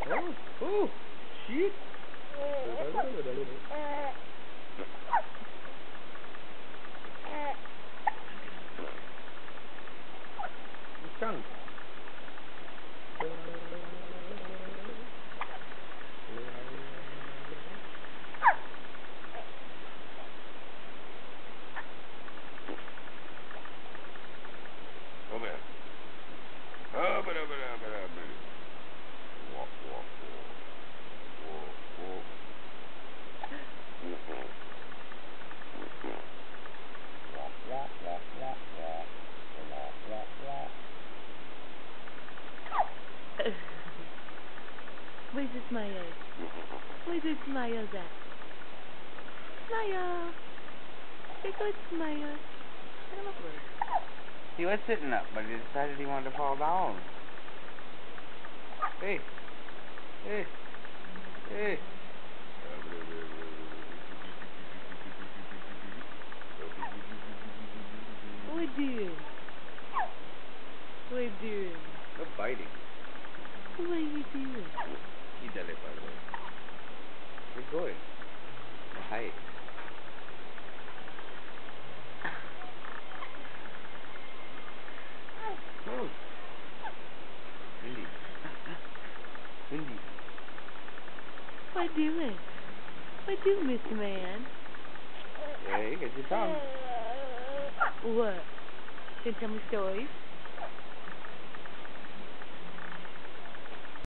Oh, oh, shit. Chunk. Come here. Walk, walk, walk. Walk, walk. Walk, walk, walk, walk, walk. Walk, walk, walk. Where's the smile? Where's the smile at? Smile! Say good smile. Take a look at her. He was sitting up, but he decided he wanted to fall down. Hey. Hey. Hey. What doing? What doing? No biting. What are you doing? Eat that lip, by the way. Good going. Hi. Oh. Windy. Windy. What doing? What doing, Mr. Man? Yeah, you got your tongue. What? Gonna tell me stories?